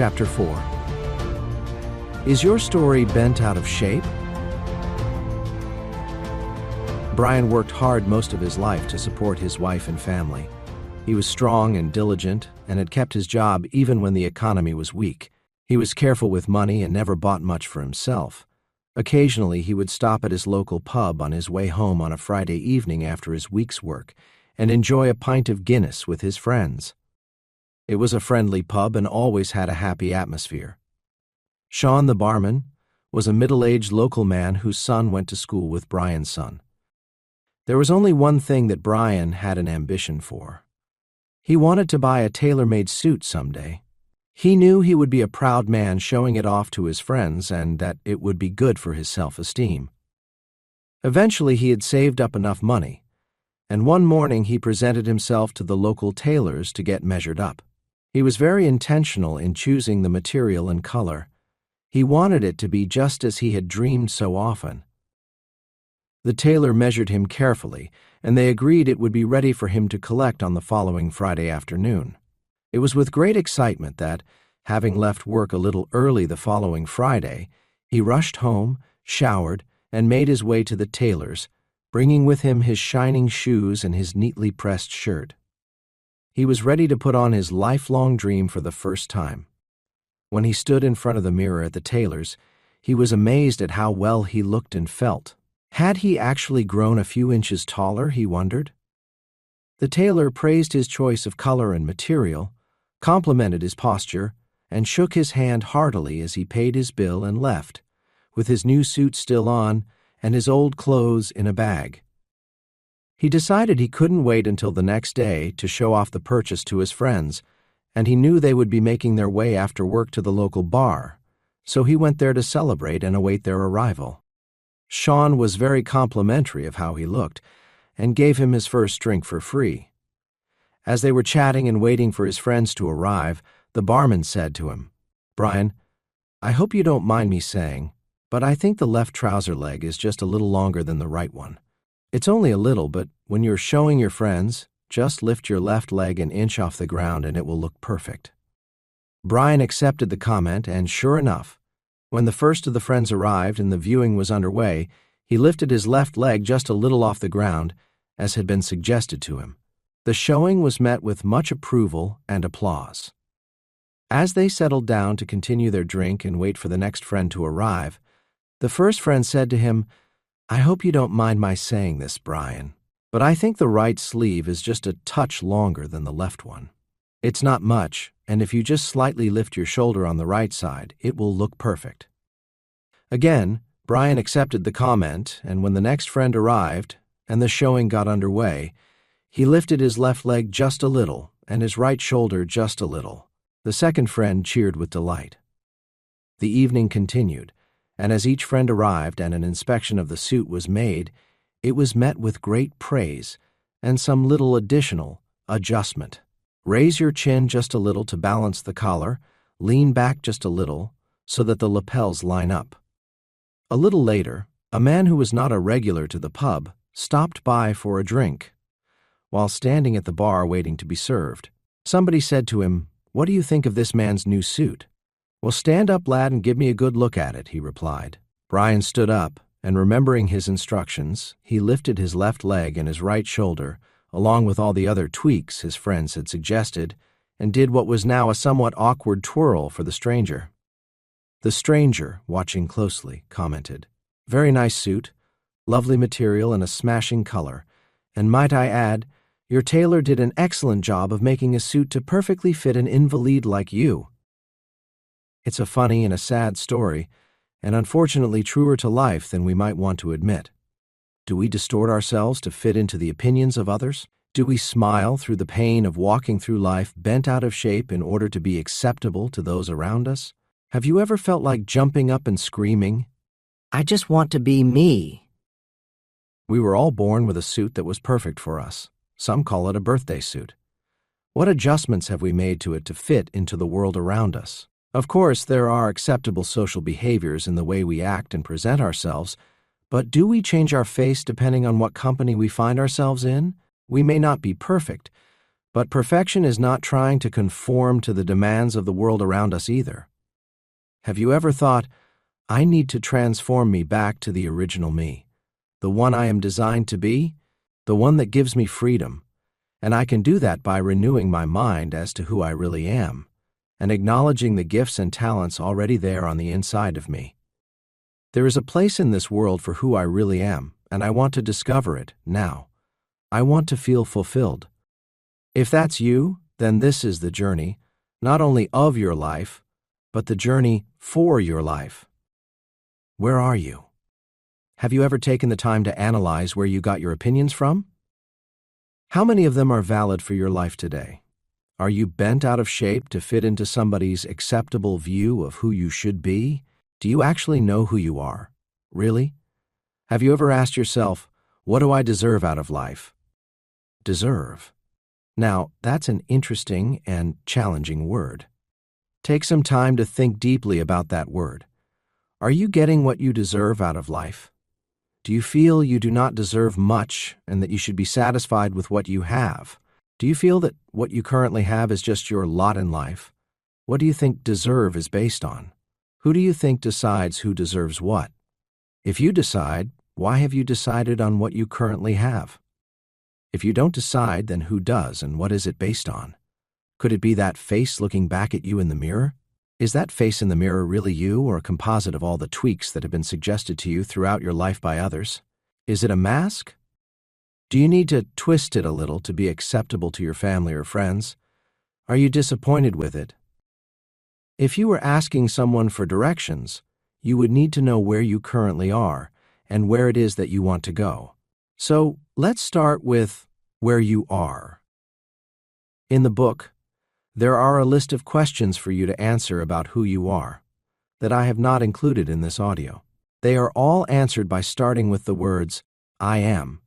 Chapter 4. Is your story bent out of shape? Brian worked hard most of his life to support his wife and family. He was strong and diligent and had kept his job even when the economy was weak. He was careful with money and never bought much for himself. Occasionally, he would stop at his local pub on his way home on a Friday evening after his week's work and enjoy a pint of Guinness with his friends. It was a friendly pub and always had a happy atmosphere. Sean, the barman, was a middle-aged local man whose son went to school with Brian's son. There was only one thing that Brian had an ambition for. He wanted to buy a tailor-made suit someday. He knew he would be a proud man showing it off to his friends and that it would be good for his self-esteem. Eventually, he had saved up enough money, and one morning he presented himself to the local tailors to get measured up. He was very intentional in choosing the material and color. He wanted it to be just as he had dreamed so often. The tailor measured him carefully, and they agreed it would be ready for him to collect on the following Friday afternoon. It was with great excitement that, having left work a little early the following Friday, he rushed home, showered, and made his way to the tailor's, bringing with him his shining shoes and his neatly pressed shirt. He was ready to put on his lifelong dream for the first time. When he stood in front of the mirror at the tailor's, he was amazed at how well he looked and felt. Had he actually grown a few inches taller, he wondered? The tailor praised his choice of color and material, complimented his posture, and shook his hand heartily as he paid his bill and left, with his new suit still on and his old clothes in a bag. He decided he couldn't wait until the next day to show off the purchase to his friends, and he knew they would be making their way after work to the local bar, so he went there to celebrate and await their arrival. Sean was very complimentary of how he looked and gave him his first drink for free. As they were chatting and waiting for his friends to arrive, the barman said to him, "Brian, I hope you don't mind me saying, but I think the left trouser leg is just a little longer than the right one. It's only a little, but when you're showing your friends, just lift your left leg an inch off the ground and it will look perfect." Brian accepted the comment, and sure enough, when the first of the friends arrived and the viewing was underway, he lifted his left leg just a little off the ground, as had been suggested to him. The showing was met with much approval and applause. As they settled down to continue their drink and wait for the next friend to arrive, the first friend said to him, "I hope you don't mind my saying this, Brian, but I think the right sleeve is just a touch longer than the left one. It's not much, and if you just slightly lift your shoulder on the right side, it will look perfect." Again, Brian accepted the comment, and when the next friend arrived and the showing got underway, he lifted his left leg just a little and his right shoulder just a little. The second friend cheered with delight. The evening continued, and as each friend arrived and an inspection of the suit was made, it was met with great praise and some little additional adjustment. Raise your chin just a little to balance the collar, lean back just a little so that the lapels line up. A little later, a man who was not a regular to the pub stopped by for a drink. While standing at the bar waiting to be served, somebody said to him, "What do you think of this man's new suit?" "Well, stand up, lad, and give me a good look at it," he replied. Brian stood up, and remembering his instructions, he lifted his left leg and his right shoulder, along with all the other tweaks his friends had suggested, and did what was now a somewhat awkward twirl for the stranger. The stranger, watching closely, commented, "Very nice suit, lovely material and a smashing color, and might I add, your tailor did an excellent job of making a suit to perfectly fit an invalid like you." It's a funny and a sad story, and unfortunately truer to life than we might want to admit. Do we distort ourselves to fit into the opinions of others? Do we smile through the pain of walking through life bent out of shape in order to be acceptable to those around us? Have you ever felt like jumping up and screaming, "I just want to be me"? We were all born with a suit that was perfect for us. Some call it a birthday suit. What adjustments have we made to it to fit into the world around us? Of course, there are acceptable social behaviors in the way we act and present ourselves, but do we change our face depending on what company we find ourselves in? We may not be perfect, But perfection is not trying to conform to the demands of the world around us either. Have you ever thought, I need to transform me back to the original me, the one I am designed to be, the one that gives me freedom, and I can do that by renewing my mind as to who I really am, and acknowledging the gifts and talents already there on the inside of me. There is a place in this world for who I really am, and I want to discover it now. I want to feel fulfilled. If that's you, then this is the journey, not only of your life, but the journey for your life. Where are you? Have you ever taken the time to analyze where you got your opinions from? How many of them are valid for your life today? Are you bent out of shape to fit into somebody's acceptable view of who you should be? Do you actually know who you are? Really? Have you ever asked yourself, what do I deserve out of life? Deserve. Now, that's an interesting and challenging word. Take some time to think deeply about that word. Are you getting what you deserve out of life? Do you feel you do not deserve much and that you should be satisfied with what you have? Do you feel that what you currently have is just your lot in life? What do you think deserve is based on? Who do you think decides who deserves what? If you decide, why have you decided on what you currently have? If you don't decide, then who does and what is it based on? Could it be that face looking back at you in the mirror? Is that face in the mirror really you or a composite of all the tweaks that have been suggested to you throughout your life by others? Is it a mask? Do you need to twist it a little to be acceptable to your family or friends? Are you disappointed with it? If you were asking someone for directions, you would need to know where you currently are and where it is that you want to go. So let's start with where you are. In the book, there are a list of questions for you to answer about who you are that I have not included in this audio. They are all answered by starting with the words, I am.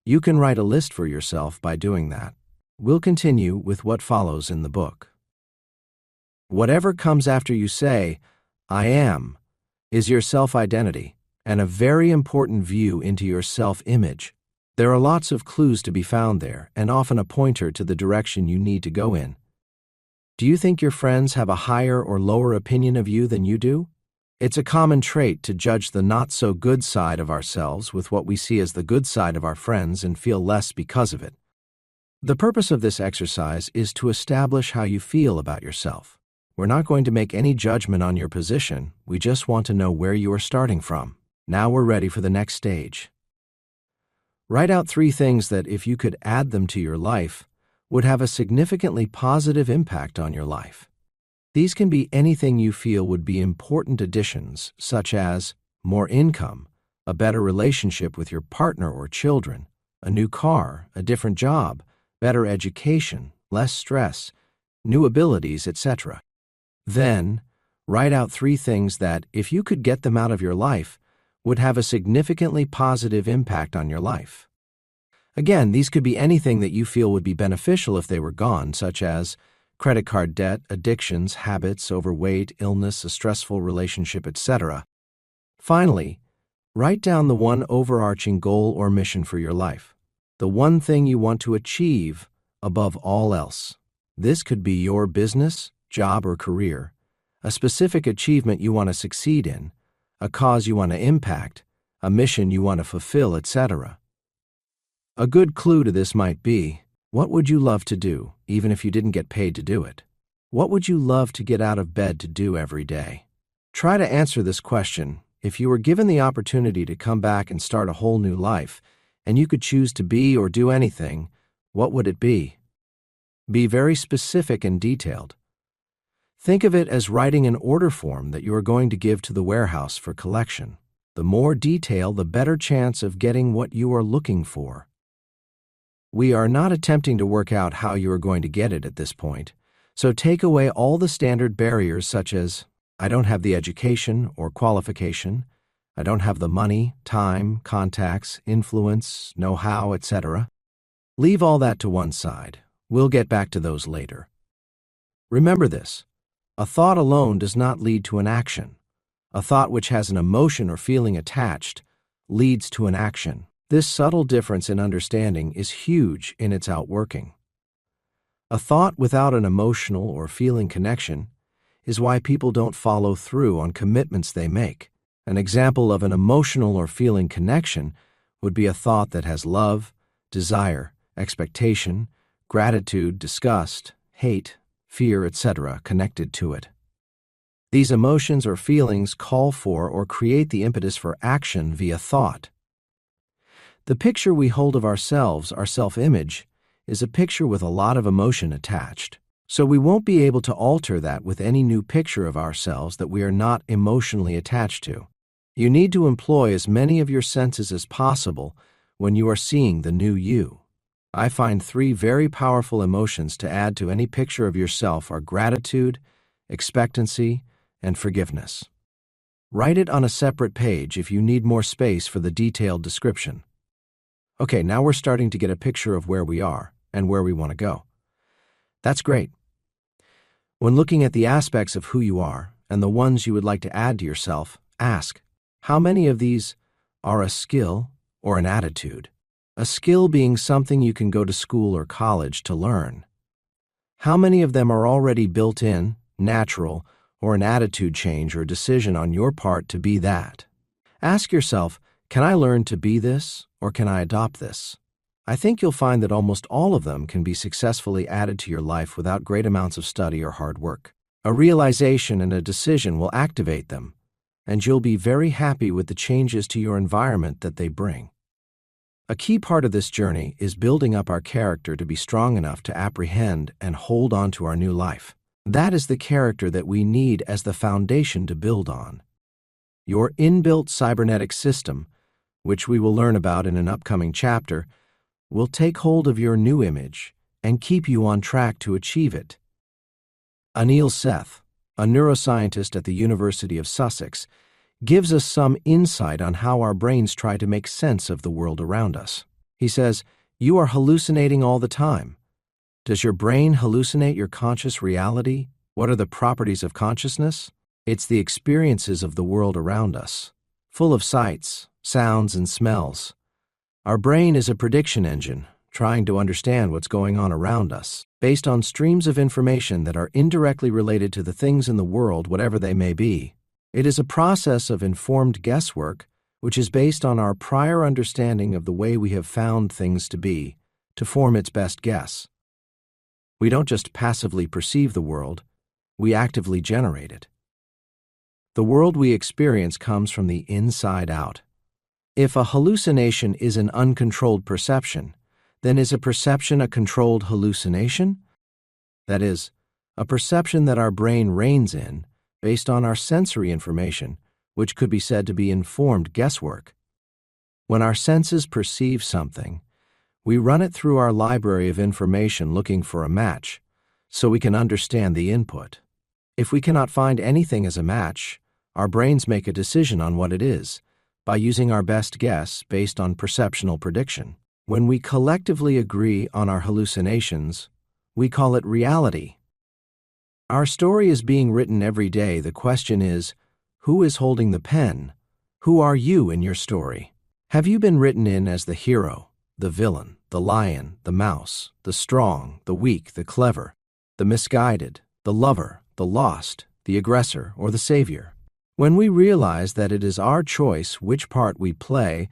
You can write a list for yourself by doing that. We'll continue with what follows in the book. Whatever comes after you say, I am, is your self-identity and a very important view into your self-image. There are lots of clues to be found there and often a pointer to the direction you need to go in. Do you think your friends have a higher or lower opinion of you than you do? It's a common trait to judge the not-so-good side of ourselves with what we see as the good side of our friends and feel less because of it. The purpose of this exercise is to establish how you feel about yourself. We're not going to make any judgment on your position, we just want to know where you are starting from. Now we're ready for the next stage. Write out 3 things that, if you could add them to your life, would have a significantly positive impact on your life. These can be anything you feel would be important additions, such as more income, a better relationship with your partner or children, a new car, a different job, better education, less stress, new abilities, etc. Then, write out 3 things that, if you could get them out of your life, would have a significantly positive impact on your life. Again, these could be anything that you feel would be beneficial if they were gone, such as credit card debt, addictions, habits, overweight, illness, a stressful relationship, etc. Finally, write down the one overarching goal or mission for your life, the one thing you want to achieve above all else. This could be your business, job, or career, a specific achievement you want to succeed in, a cause you want to impact, a mission you want to fulfill, etc. A good clue to this might be, what would you love to do, even if you didn't get paid to do it? What would you love to get out of bed to do every day? Try to answer this question. If you were given the opportunity to come back and start a whole new life, and you could choose to be or do anything, what would it be? Be very specific and detailed. Think of it as writing an order form that you are going to give to the warehouse for collection. The more detail, the better chance of getting what you are looking for. We are not attempting to work out how you are going to get it at this point, so take away all the standard barriers such as, I don't have the education or qualification, I don't have the money, time, contacts, influence, know-how, etc. Leave all that to one side. We'll get back to those later. Remember this, a thought alone does not lead to an action. A thought which has an emotion or feeling attached leads to an action. This subtle difference in understanding is huge in its outworking. A thought without an emotional or feeling connection is why people don't follow through on commitments they make. An example of an emotional or feeling connection would be a thought that has love, desire, expectation, gratitude, disgust, hate, fear, etc. connected to it. These emotions or feelings call for or create the impetus for action via thought. The picture we hold of ourselves, our self-image, is a picture with a lot of emotion attached. So we won't be able to alter that with any new picture of ourselves that we are not emotionally attached to. You need to employ as many of your senses as possible when you are seeing the new you. I find 3 very powerful emotions to add to any picture of yourself are gratitude, expectancy, and forgiveness. Write it on a separate page if you need more space for the detailed description. Okay, now we're starting to get a picture of where we are and where we want to go. That's great. When looking at the aspects of who you are and the ones you would like to add to yourself, ask, how many of these are a skill or an attitude? A skill being something you can go to school or college to learn. How many of them are already built in, natural, or an attitude change or decision on your part to be that? Ask yourself, can I learn to be this, or can I adopt this? I think you'll find that almost all of them can be successfully added to your life without great amounts of study or hard work. A realization and a decision will activate them, and you'll be very happy with the changes to your environment that they bring. A key part of this journey is building up our character to be strong enough to apprehend and hold on to our new life. That is the character that we need as the foundation to build on. Your inbuilt cybernetic system, which we will learn about in an upcoming chapter, will take hold of your new image and keep you on track to achieve it. Anil Seth, a neuroscientist at the University of Sussex, gives us some insight on how our brains try to make sense of the world around us. He says, "You are hallucinating all the time. Does your brain hallucinate your conscious reality? What are the properties of consciousness? It's the experiences of the world around us, full of sights, sounds, and smells. Our brain is a prediction engine, trying to understand what's going on around us, based on streams of information that are indirectly related to the things in the world, whatever they may be. It is a process of informed guesswork, which is based on our prior understanding of the way we have found things to be, to form its best guess. We don't just passively perceive the world, we actively generate it. The world we experience comes from the inside out. If a hallucination is an uncontrolled perception, then is a perception a controlled hallucination? That is, a perception that our brain reigns in based on our sensory information, which could be said to be informed guesswork. When our senses perceive something, we run it through our library of information looking for a match, so we can understand the input. If we cannot find anything as a match, our brains make a decision on what it is, by using our best guess based on perceptual prediction. When we collectively agree on our hallucinations, we call it reality. Our story is being written every day. The question is, who is holding the pen? Who are you in your story? Have you been written in as the hero, the villain, the lion, the mouse, the strong, the weak, the clever, the misguided, the lover, the lost, the aggressor, or the savior? When we realize that it is our choice which part we play,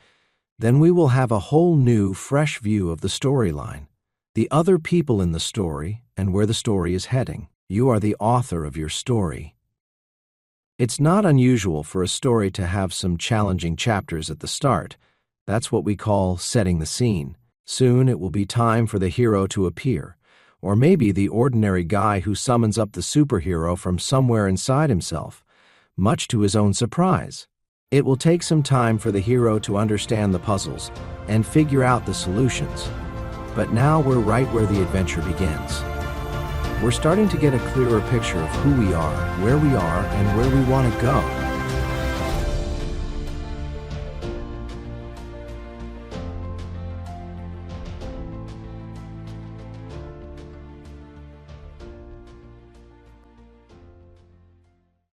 then we will have a whole new, fresh view of the storyline, the other people in the story, and where the story is heading. You are the author of your story. It's not unusual for a story to have some challenging chapters at the start. That's what we call setting the scene. Soon it will be time for the hero to appear, or maybe the ordinary guy who summons up the superhero from somewhere inside himself, much to his own surprise. It will take some time for the hero to understand the puzzles and figure out the solutions. But now we're right where the adventure begins. We're starting to get a clearer picture of who we are, where we are, and where we want to go.